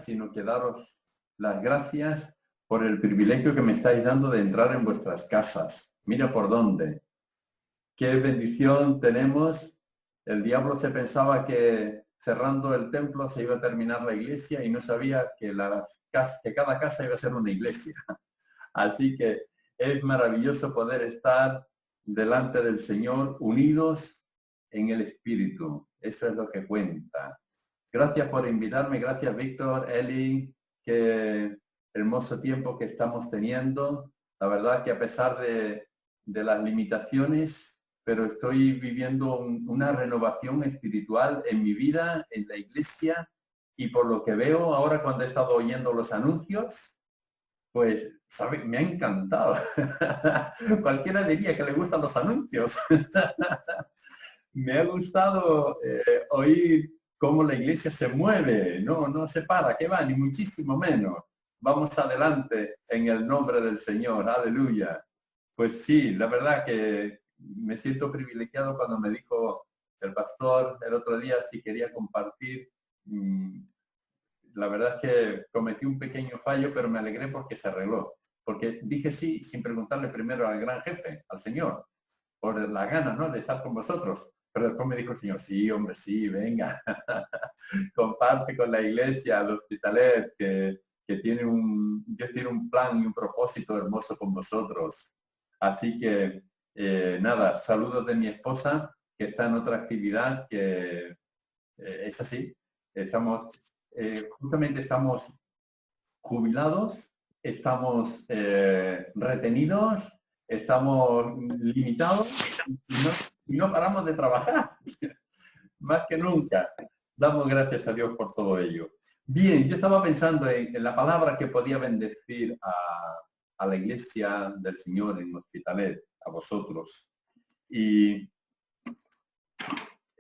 sino que daros las gracias por el privilegio que me estáis dando de entrar en vuestras casas. Mira por dónde. Qué bendición tenemos. El diablo se pensaba que cerrando el templo se iba a terminar la iglesia y no sabía que cada casa iba a ser una iglesia. Así que es maravilloso poder estar delante del Señor unidos en el Espíritu. Eso es lo que cuenta. Gracias por invitarme. Gracias, Víctor, Eli. Qué hermoso tiempo que estamos teniendo. La verdad que a pesar de las limitaciones, pero estoy viviendo una renovación espiritual en mi vida, en la iglesia, y por lo que veo ahora cuando he estado oyendo los anuncios, pues, ¿sabe? Me ha encantado. Cualquiera diría que le gustan los anuncios. Me ha gustado oír cómo la iglesia se mueve, no se para, que va, ni muchísimo menos. Vamos adelante en el nombre del Señor, aleluya. Pues sí, la verdad que me siento privilegiado cuando me dijo el pastor el otro día si quería compartir. La verdad es que cometí un pequeño fallo, pero me alegré porque se arregló. Porque dije sí sin preguntarle primero al gran jefe, al Señor, por la gana, ¿no?, de estar con vosotros. Pero después me dijo el Señor, sí, hombre, sí, venga, comparte con la iglesia, al Hospitalet, que Dios tiene un plan y un propósito hermoso con vosotros. Así que, nada, saludos de mi esposa, que está en otra actividad, que es así. Justamente estamos jubilados, estamos retenidos, estamos limitados y no paramos de trabajar. Más que nunca. Damos gracias a Dios por todo ello. Bien, yo estaba pensando en la palabra que podía bendecir a la iglesia del Señor en Hospitalet, a vosotros. Y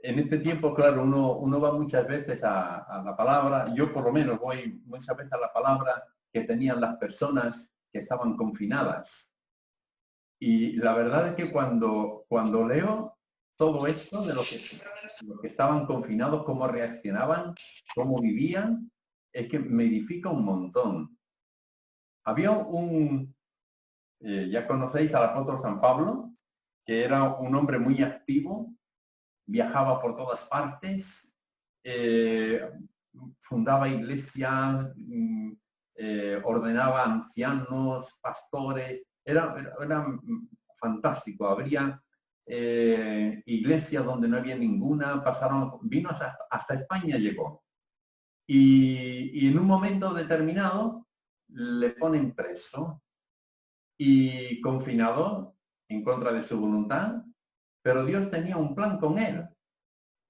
en este tiempo, claro, uno va muchas veces a la palabra. Yo por lo menos voy muchas veces a la palabra que tenían las personas que estaban confinadas. Y la verdad es que cuando leo todo esto de los que estaban confinados, cómo reaccionaban, cómo vivían, es que me edifica un montón. Había ya conocéis al apóstol San Pablo, que era un hombre muy activo, viajaba por todas partes, fundaba iglesias, ordenaba ancianos, pastores, era fantástico. Habría iglesias donde no había ninguna, vino hasta España llegó. Y en un momento determinado le ponen preso y confinado en contra de su voluntad, pero Dios tenía un plan con él.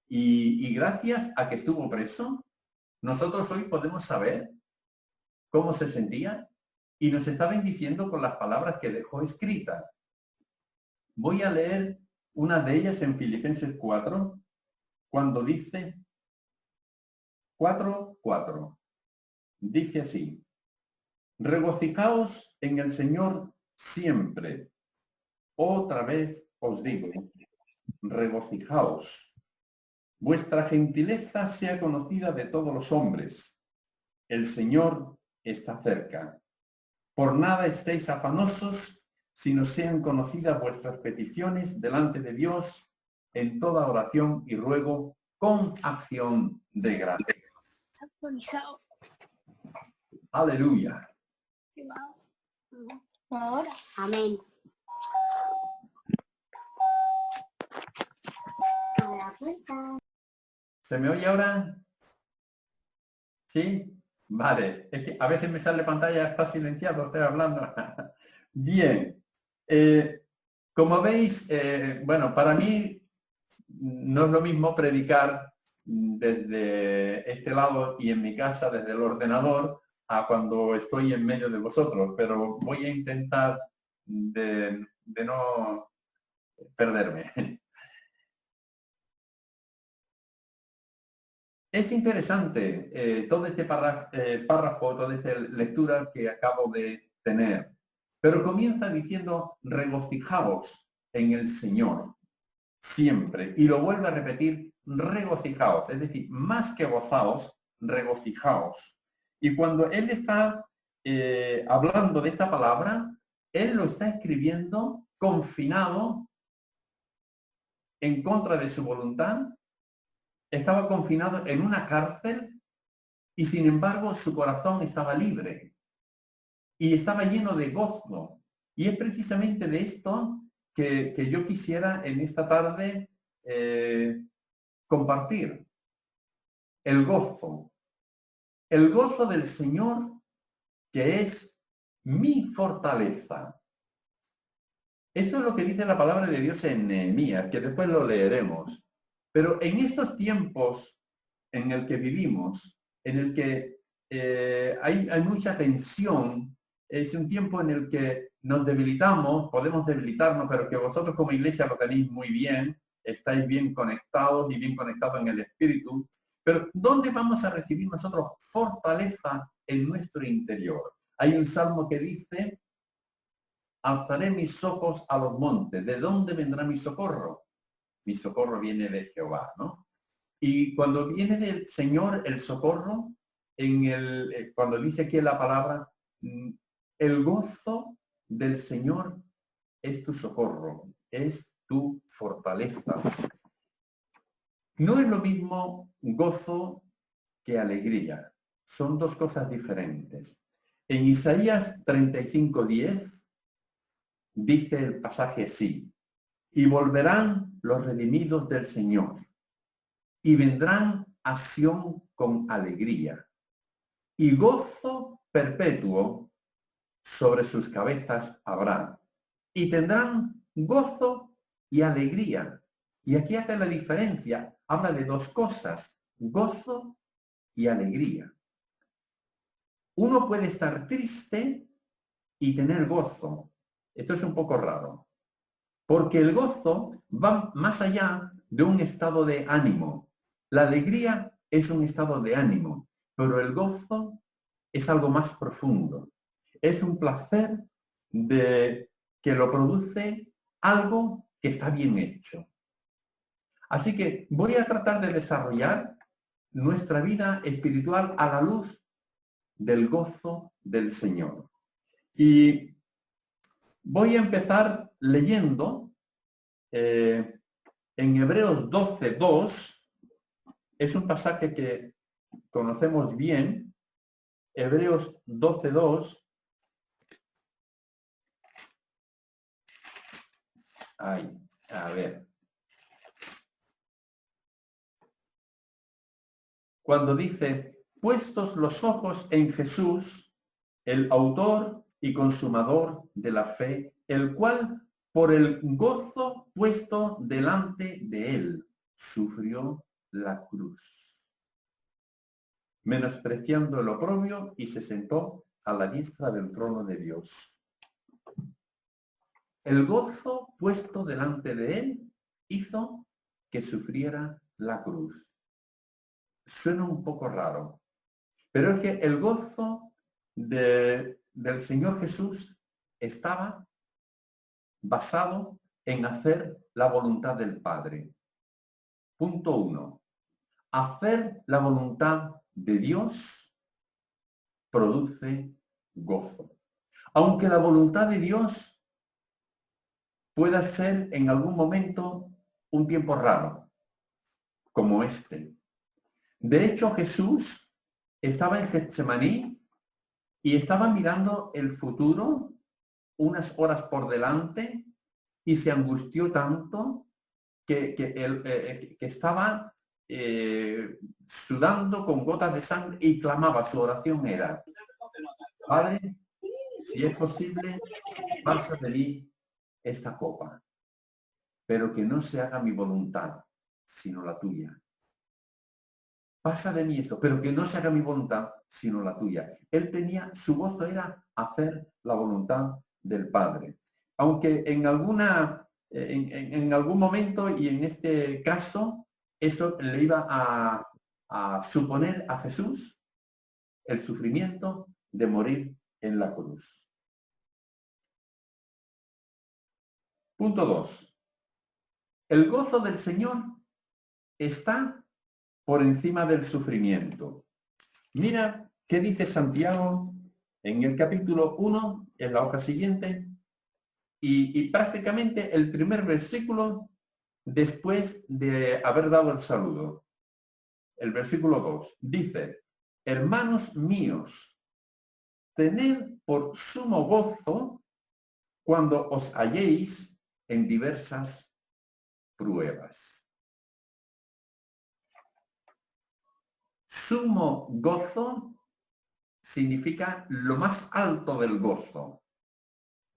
Y gracias a que estuvo preso, nosotros hoy podemos saber cómo se sentía y nos está bendiciendo con las palabras que dejó escritas. Voy a leer una de ellas en Filipenses 4, cuando dice 4:4. Dice así: regocijaos en el Señor siempre. Otra vez os digo, regocijaos. Vuestra gentileza sea conocida de todos los hombres. El Señor está cerca. Por nada estéis afanosos, sino sean conocidas vuestras peticiones delante de Dios en toda oración y ruego con acción de gracias. Aleluya. Ahora, amén. ¿Se me oye ahora? ¿Sí? Vale. Es que a veces me sale pantalla, está silenciado, estoy hablando. Bien. Como veis, bueno, para mí no es lo mismo predicar desde este lado y en mi casa desde el ordenador a cuando estoy en medio de vosotros, pero voy a intentar de no perderme. Es interesante todo este párrafo, toda esta lectura que acabo de tener, pero comienza diciendo regocijaos en el Señor siempre, y lo vuelve a repetir, regocijaos, es decir, más que gozaos, regocijaos. Y cuando él está hablando de esta palabra, él lo está escribiendo confinado en contra de su voluntad. Estaba confinado en una cárcel y sin embargo su corazón estaba libre y estaba lleno de gozo. Y es precisamente de esto que yo quisiera en esta tarde compartir. El gozo. El gozo del Señor, que es mi fortaleza. Esto es lo que dice la palabra de Dios en Nehemías, que después lo leeremos. Pero en estos tiempos en el que vivimos, en el que hay mucha tensión, es un tiempo en el que nos debilitamos, podemos debilitarnos, pero que vosotros como iglesia lo tenéis muy bien, estáis bien conectados y bien conectados en el Espíritu. Pero ¿dónde vamos a recibir nosotros fortaleza en nuestro interior? Hay un salmo que dice: alzaré mis ojos a los montes. ¿De dónde vendrá mi socorro? Mi socorro viene de Jehová, ¿no? Y cuando viene del Señor el socorro, cuando dice aquí la palabra, el gozo del Señor es tu socorro, es tu fortaleza. No es lo mismo gozo que alegría. Son dos cosas diferentes. En Isaías 35:10 dice el pasaje así: y volverán los redimidos del Señor, y vendrán a Sión con alegría, y gozo perpetuo sobre sus cabezas habrá, y tendrán gozo y alegría. Y aquí hace la diferencia, habla de dos cosas: gozo y alegría. Uno puede estar triste y tener gozo. Esto es un poco raro, porque el gozo va más allá de un estado de ánimo. La alegría es un estado de ánimo, pero el gozo es algo más profundo. Es un placer que lo produce algo que está bien hecho. Así que voy a tratar de desarrollar nuestra vida espiritual a la luz del gozo del Señor. Y voy a empezar leyendo en Hebreos 12:2. Es un pasaje que conocemos bien. Hebreos 12:2. Ay, a ver. Cuando dice: puestos los ojos en Jesús, el autor y consumador de la fe, el cual por el gozo puesto delante de él sufrió la cruz, menospreciando el oprobio, y se sentó a la diestra del trono de Dios. El gozo puesto delante de él hizo que sufriera la cruz. Suena un poco raro, pero es que el gozo del Señor Jesús estaba basado en hacer la voluntad del Padre. Punto 1. Hacer la voluntad de Dios produce gozo. Aunque la voluntad de Dios pueda ser en algún momento un tiempo raro, como este. De hecho, Jesús estaba en Getsemaní y estaba mirando el futuro unas horas por delante y se angustió tanto que estaba sudando con gotas de sangre y clamaba. Su oración era: Padre, si es posible, pasa de mí esta copa, pero que no se haga mi voluntad, sino la tuya. Pasa de mí esto, pero que no se haga mi voluntad, sino la tuya. Él tenía, su gozo era hacer la voluntad del Padre. Aunque en algún momento, y en este caso, eso le iba a suponer a Jesús el sufrimiento de morir en la cruz. Punto 2. El gozo del Señor está por encima del sufrimiento. Mira ¿Qué dice Santiago en el capítulo 1, en la hoja siguiente? Y prácticamente el primer versículo después de haber dado el saludo. El versículo 2 dice: hermanos míos, tened por sumo gozo cuando os halléis en diversas pruebas. Sumo gozo significa lo más alto del gozo.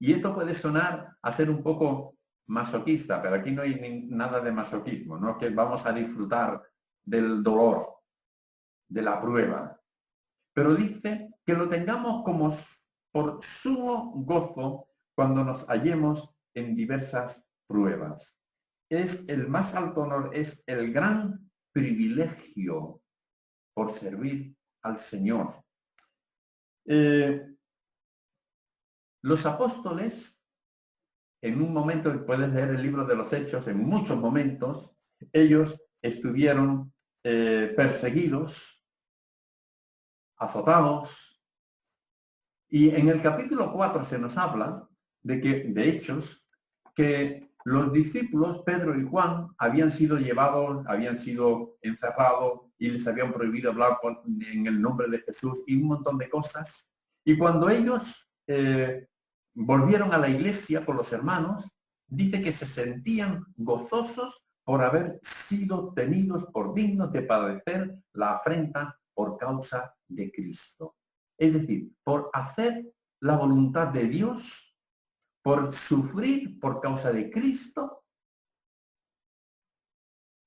Y esto puede sonar a ser un poco masoquista, pero aquí no hay nada de masoquismo, no que vamos a disfrutar del dolor, de la prueba. Pero dice que lo tengamos como por sumo gozo cuando nos hallemos en diversas pruebas. Es el más alto honor, es el gran privilegio por servir al Señor. Los apóstoles, en un momento, puedes leer el libro de los Hechos, en muchos momentos, ellos estuvieron perseguidos, azotados, y en el capítulo 4 se nos habla de Hechos, que los discípulos, Pedro y Juan, habían sido llevados, habían sido encerrados y les habían prohibido hablar en el nombre de Jesús y un montón de cosas. Y cuando ellos volvieron a la iglesia con los hermanos, dice que se sentían gozosos por haber sido tenidos por dignos de padecer la afrenta por causa de Cristo. Es decir, por hacer la voluntad de Dios, por sufrir por causa de Cristo,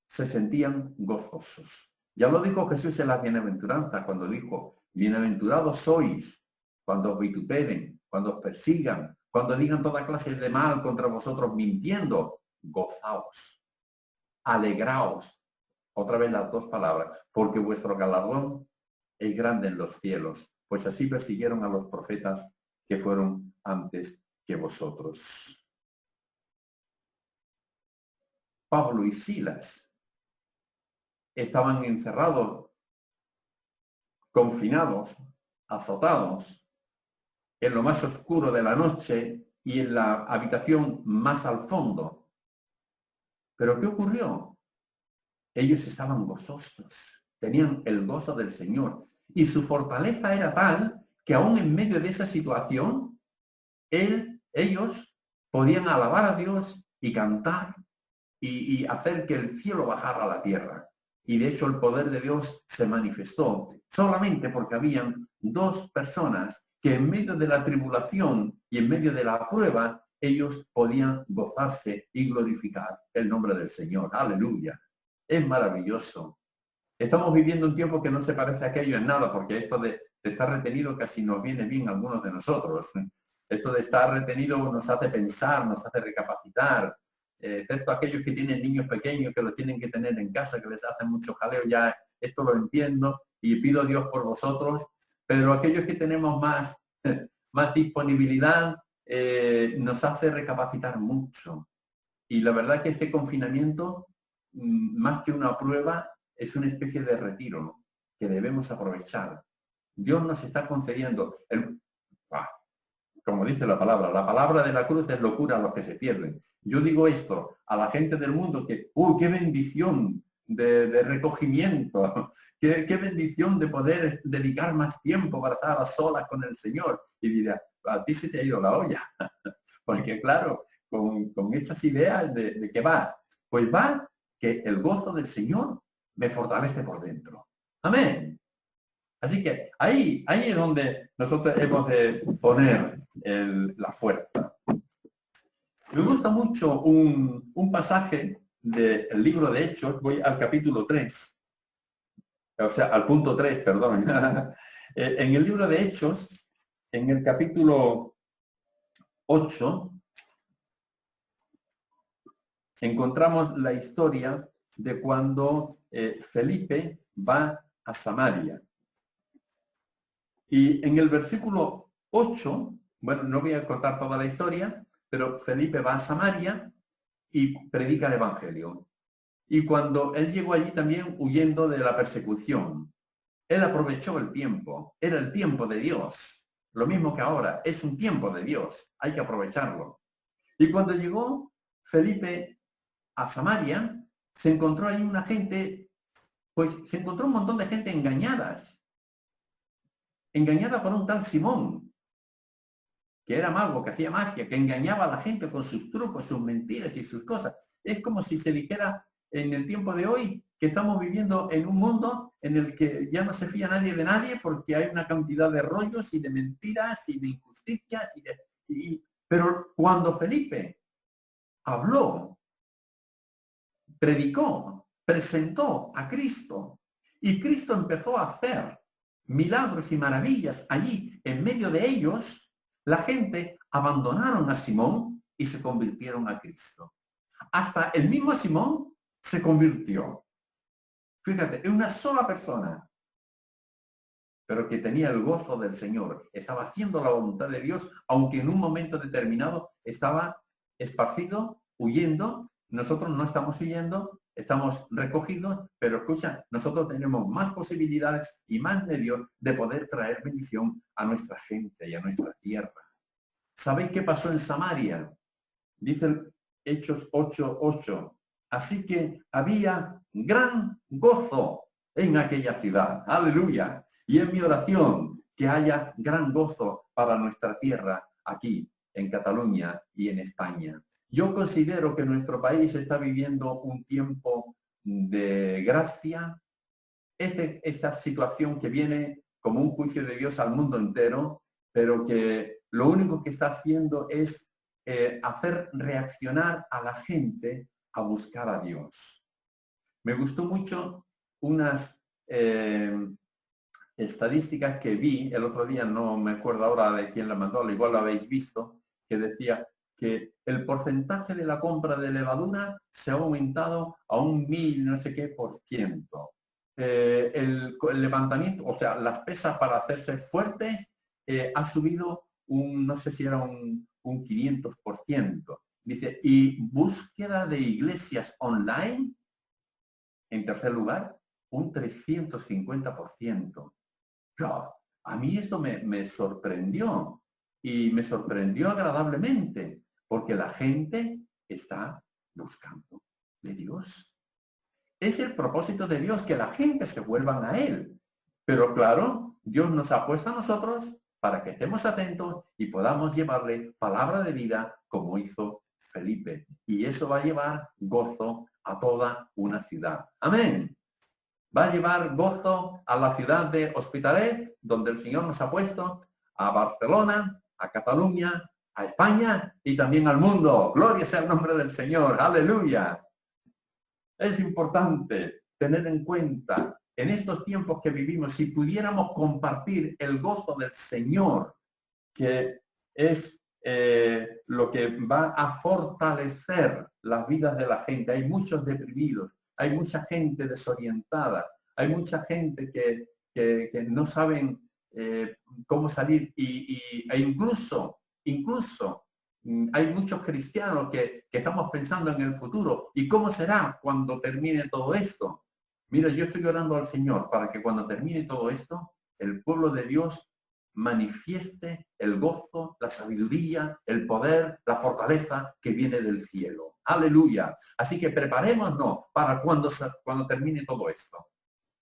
se sentían gozosos. Ya lo dijo Jesús en la bienaventuranza cuando dijo: bienaventurados sois cuando os vituperen, cuando os persigan, cuando digan toda clase de mal contra vosotros mintiendo. Gozaos, alegraos. Otra vez las dos palabras, porque vuestro galardón es grande en los cielos, pues así persiguieron a los profetas que fueron antes que vosotros. Pablo y Silas estaban encerrados, confinados, azotados, en lo más oscuro de la noche y en la habitación más al fondo. ¿Pero qué ocurrió? Ellos estaban gozosos, tenían el gozo del Señor, y su fortaleza era tal que aún en medio de esa situación, ellos podían alabar a Dios y cantar y hacer que el cielo bajara a la tierra. Y de hecho el poder de Dios se manifestó solamente porque habían dos personas que en medio de la tribulación y en medio de la prueba, ellos podían gozarse y glorificar el nombre del Señor. ¡Aleluya! Es maravilloso. Estamos viviendo un tiempo que no se parece a aquello en nada, porque esto de estar retenido casi nos viene bien a algunos de nosotros. Esto de estar retenido nos hace pensar, nos hace recapacitar, excepto aquellos que tienen niños pequeños que los tienen que tener en casa, que les hacen mucho jaleo, ya esto lo entiendo y pido a Dios por vosotros, pero aquellos que tenemos más disponibilidad nos hace recapacitar mucho. Y la verdad que este confinamiento, más que una prueba, es una especie de retiro que debemos aprovechar. Dios nos está concediendo, como dice la palabra de la cruz es locura a los que se pierden. Yo digo esto a la gente del mundo que, ¡uy, qué bendición de recogimiento! Qué bendición de poder dedicar más tiempo para estar a solas con el Señor! Y dirá, a ti se te ha ido la olla. Porque claro, con estas ideas de qué vas, pues va que el gozo del Señor me fortalece por dentro. Amén. Así que ahí es donde nosotros hemos de poner la fuerza. Me gusta mucho un pasaje del libro de Hechos, voy al capítulo 3, o sea, al punto 3, perdón. En el libro de Hechos, en el capítulo 8, encontramos la historia de cuando Felipe va a Samaria. Y en el versículo 8, bueno, no voy a contar toda la historia, pero Felipe va a Samaria y predica el Evangelio. Y cuando él llegó allí también huyendo de la persecución. Él aprovechó el tiempo. Era el tiempo de Dios. Lo mismo que ahora. Es un tiempo de Dios. Hay que aprovecharlo. Y cuando llegó Felipe a Samaria, se encontró ahí una gente, pues se encontró un montón de gente engañada por un tal Simón, que era mago, que hacía magia, que engañaba a la gente con sus trucos, sus mentiras y sus cosas. Es como si se dijera en el tiempo de hoy que estamos viviendo en un mundo en el que ya no se fía nadie de nadie porque hay una cantidad de rollos y de mentiras y de injusticias. Pero cuando Felipe habló, predicó, presentó a Cristo y Cristo empezó a hacer milagros y maravillas allí en medio de ellos, la gente abandonaron a Simón y se convirtieron a Cristo. Hasta el mismo Simón se convirtió. Fíjate, en una sola persona, pero que tenía el gozo del Señor. Estaba haciendo la voluntad de Dios, aunque en un momento determinado estaba esparcido, huyendo. Nosotros no estamos huyendo, estamos recogidos, pero escucha, nosotros tenemos más posibilidades y más medios de poder traer bendición a nuestra gente y a nuestra tierra. ¿Sabéis qué pasó en Samaria? Dice Hechos 8:8. Así que había gran gozo en aquella ciudad. Aleluya. Y es mi oración que haya gran gozo para nuestra tierra aquí, en Cataluña y en España. Yo considero que nuestro país está viviendo un tiempo de gracia. Esta situación que viene como un juicio de Dios al mundo entero, pero que lo único que está haciendo es hacer reaccionar a la gente a buscar a Dios. Me gustó mucho unas estadísticas que vi el otro día, no me acuerdo ahora de quién la mandó, al igual lo habéis visto, que decía que el porcentaje de la compra de levadura se ha aumentado a 1.000 no sé qué %. El levantamiento, o sea, las pesas para hacerse fuertes ha subido no sé si era un 500%. Dice, y búsqueda de iglesias online, en tercer lugar, un 350%. Yo, a mí esto me sorprendió y me sorprendió agradablemente porque la gente está buscando de Dios. Es el propósito de Dios que la gente se vuelvan a Él. Pero claro, Dios nos ha puesto a nosotros para que estemos atentos y podamos llevarle palabra de vida como hizo Felipe. Y eso va a llevar gozo a toda una ciudad. Amén. Va a llevar gozo a la ciudad de Hospitalet, donde el Señor nos ha puesto, a Barcelona, a Cataluña, a España y también al mundo. Gloria sea el nombre del Señor. Aleluya. Es importante tener en cuenta en estos tiempos que vivimos, si pudiéramos compartir el gozo del Señor, que es lo que va a fortalecer las vidas de la gente. Hay muchos deprimidos, hay mucha gente desorientada, hay mucha gente que no saben cómo salir e incluso hay muchos cristianos que estamos pensando en el futuro. ¿Y cómo será cuando termine todo esto? Mira, yo estoy orando al Señor para que cuando termine todo esto, el pueblo de Dios manifieste el gozo, la sabiduría, el poder, la fortaleza que viene del cielo. Aleluya. Así que preparémonos para cuando termine todo esto.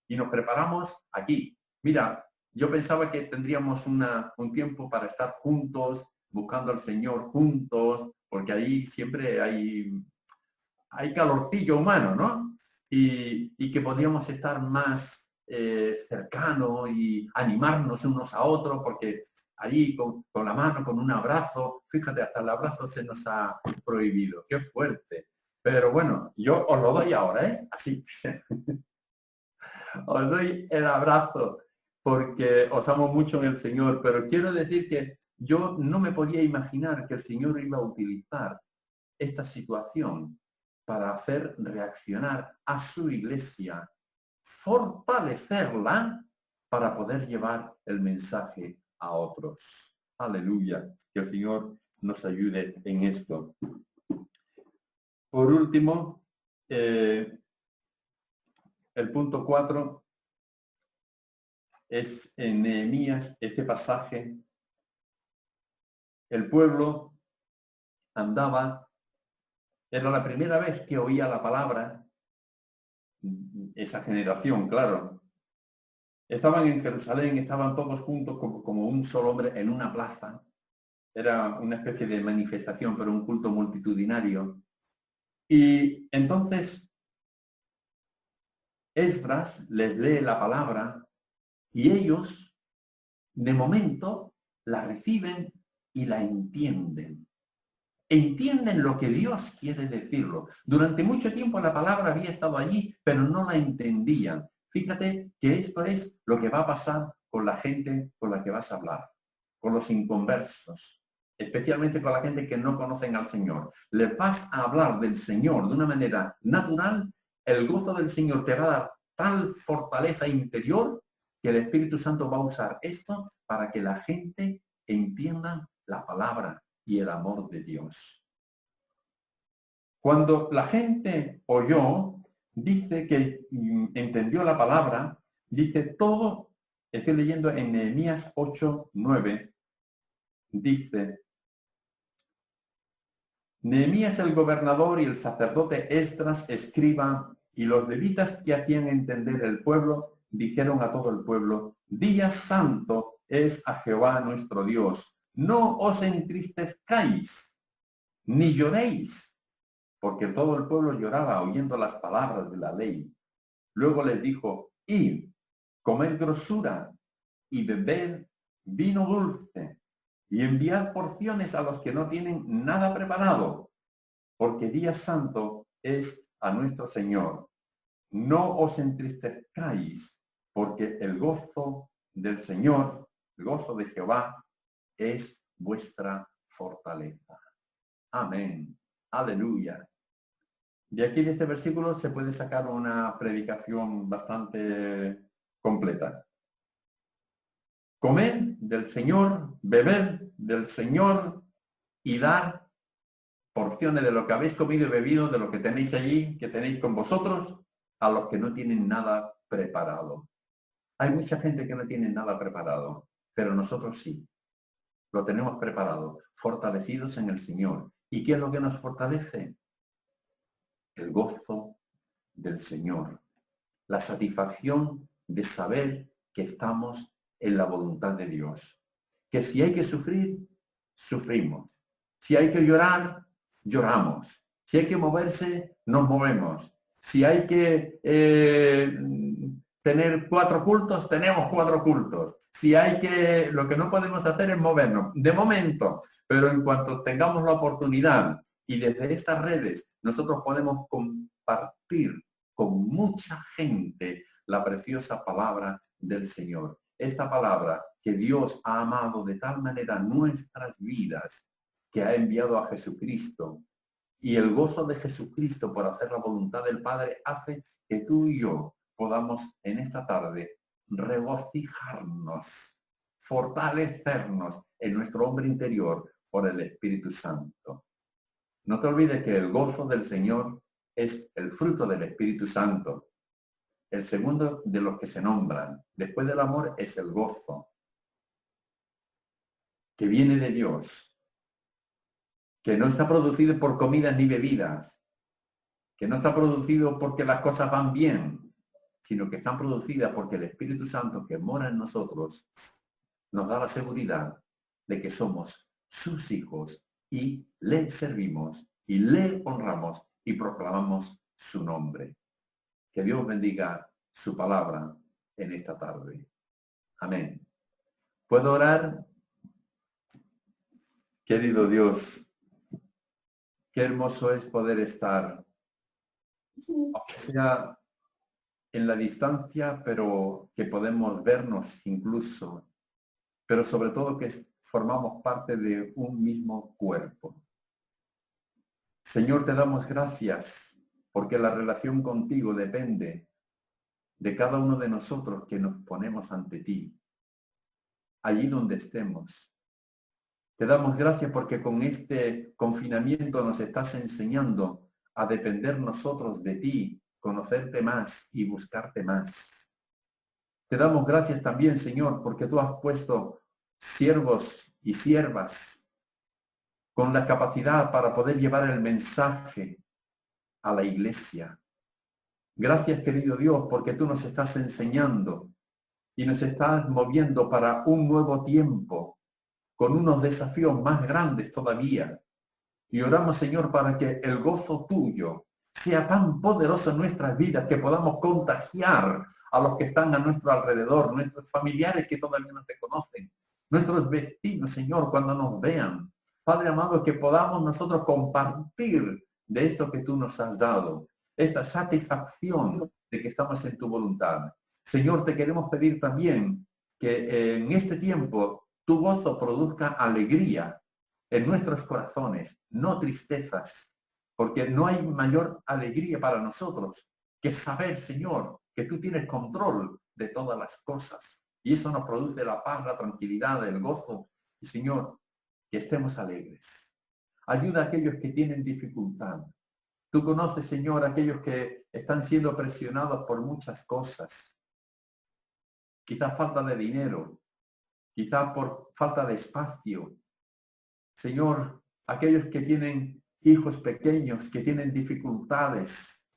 Y nos preparamos aquí. Mira, yo pensaba que tendríamos un tiempo para estar juntos, buscando al Señor juntos, porque ahí siempre hay calorcillo humano, ¿no? Y que podríamos estar más cercanos y animarnos unos a otros, porque ahí con la mano, con un abrazo, fíjate, hasta el abrazo se nos ha prohibido, qué fuerte. Pero bueno, yo os lo doy ahora, ¿eh? Así. Os doy el abrazo porque os amo mucho en el Señor, pero quiero decir que yo no me podía imaginar que el Señor iba a utilizar esta situación para hacer reaccionar a su iglesia, fortalecerla para poder llevar el mensaje a otros. Aleluya, que el Señor nos ayude en esto. Por último, el punto 4, es en Nehemías, este pasaje, el pueblo andaba, era la primera vez que oía la palabra, esa generación, claro. Estaban en Jerusalén, estaban todos juntos como un solo hombre en una plaza. Era una especie de manifestación, pero un culto multitudinario. Y entonces Esdras les lee la palabra y ellos, de momento, la reciben y la entienden. Entienden lo que Dios quiere decirlo. Durante mucho tiempo la palabra había estado allí, pero no la entendían. Fíjate que esto es lo que va a pasar con la gente con la que vas a hablar, con los inconversos, especialmente con la gente que no conocen al Señor. Les vas a hablar del Señor de una manera natural, el gozo del Señor te va a dar tal fortaleza interior que el Espíritu Santo va a usar esto para que la gente entienda la palabra y el amor de Dios. Cuando la gente oyó, dice que entendió la palabra, dice todo, estoy leyendo en Nehemías 8:9, dice, Nehemías el gobernador y el sacerdote Esdras escriba y los levitas que hacían entender el pueblo, dijeron a todo el pueblo, día santo es a Jehová nuestro Dios, no os entristezcáis, ni lloréis, porque todo el pueblo lloraba oyendo las palabras de la ley. Luego les dijo, id, comed grosura y bebed vino dulce, y enviad porciones a los que no tienen nada preparado, porque día santo es a nuestro Señor. No os entristezcáis, porque el gozo del Señor, el gozo de Jehová, es vuestra fortaleza. Amén. Aleluya. De aquí de este versículo se puede sacar una predicación bastante completa. Comer del Señor, beber del Señor y dar porciones de lo que habéis comido y bebido, de lo que tenéis allí, que tenéis con vosotros, a los que no tienen nada preparado. Hay mucha gente que no tiene nada preparado, pero nosotros sí. Lo tenemos preparado, fortalecidos en el Señor. ¿Y qué es lo que nos fortalece? El gozo del Señor, la satisfacción de saber que estamos en la voluntad de Dios. Que si hay que sufrir, sufrimos. Si hay que llorar, lloramos. Si hay que moverse, nos movemos. Si hay que tener 4 cultos, tenemos 4 cultos. Si hay que, lo que no podemos hacer es movernos. De momento, pero en cuanto tengamos la oportunidad y desde estas redes nosotros podemos compartir con mucha gente la preciosa palabra del Señor. Esta palabra que Dios ha amado de tal manera nuestras vidas que ha enviado a Jesucristo. Y el gozo de Jesucristo por hacer la voluntad del Padre hace que tú y yo podamos en esta tarde regocijarnos, fortalecernos en nuestro hombre interior por el Espíritu Santo. No te olvides que el gozo del Señor es el fruto del Espíritu Santo. El segundo de los que se nombran, después del amor, es el gozo, que viene de Dios, que no está producido por comidas ni bebidas, que no está producido porque las cosas van bien, sino que están producidas porque el Espíritu Santo que mora en nosotros nos da la seguridad de que somos sus hijos y le servimos y le honramos y proclamamos su nombre. Que Dios bendiga su palabra en esta tarde. Amén. ¿Puedo orar? Querido Dios, qué hermoso es poder estar, aunque sea en la distancia, pero que podemos vernos incluso, pero sobre todo que formamos parte de un mismo cuerpo. Señor, te damos gracias porque la relación contigo depende de cada uno de nosotros que nos ponemos ante ti, allí donde estemos. Te damos gracias porque con este confinamiento nos estás enseñando a depender nosotros de ti, conocerte más y buscarte más. Te damos gracias también, Señor, porque tú has puesto siervos y siervas con la capacidad para poder llevar el mensaje a la iglesia. Gracias, querido Dios, porque tú nos estás enseñando y nos estás moviendo para un nuevo tiempo, con unos desafíos más grandes todavía. Y oramos, Señor, para que el gozo tuyo sea tan poderoso en nuestras vidas que podamos contagiar a los que están a nuestro alrededor, nuestros familiares que todavía no te conocen, nuestros vecinos, Señor, cuando nos vean. Padre amado, que podamos nosotros compartir de esto que tú nos has dado, esta satisfacción de que estamos en tu voluntad. Señor, te queremos pedir también que en este tiempo tu gozo produzca alegría en nuestros corazones, no tristezas, porque no hay mayor alegría para nosotros que saber, Señor, que tú tienes control de todas las cosas. Y eso nos produce la paz, la tranquilidad, el gozo. Y, Señor, que estemos alegres. Ayuda a aquellos que tienen dificultad. Tú conoces, Señor, a aquellos que están siendo presionados por muchas cosas. Quizás falta de dinero, quizás por falta de espacio. Señor, aquellos que tienen hijos pequeños, que tienen dificultades,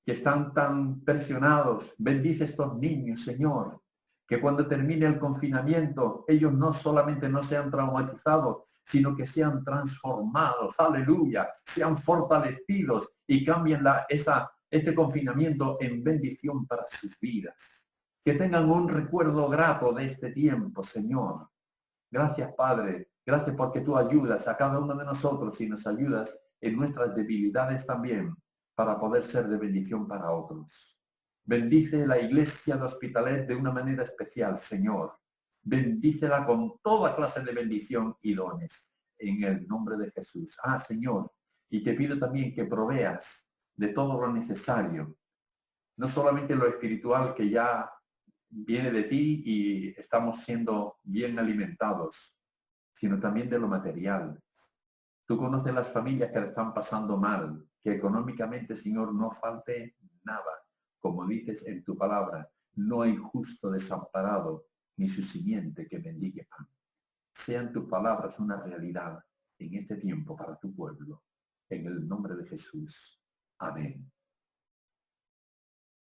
que están tan presionados, bendice a estos niños, Señor, que cuando termine el confinamiento, ellos no solamente no sean traumatizados, sino que sean transformados, aleluya, sean fortalecidos y cambien este confinamiento en bendición para sus vidas. Que tengan un recuerdo grato de este tiempo, Señor. Gracias, Padre. Gracias porque tú ayudas a cada uno de nosotros y nos ayudas en nuestras debilidades también para poder ser de bendición para otros. Bendice la iglesia de Hospitalet de una manera especial, Señor. Bendícela con toda clase de bendición y dones en el nombre de Jesús. Señor, y te pido también que proveas de todo lo necesario, no solamente lo espiritual que ya viene de ti y estamos siendo bien alimentados, sino también de lo material. Tú conoces las familias que le están pasando mal, que económicamente, Señor, no falte nada. Como dices en tu palabra, no hay justo desamparado, ni su simiente que mendigue pan. Sean tus palabras una realidad en este tiempo para tu pueblo. En el nombre de Jesús. Amén.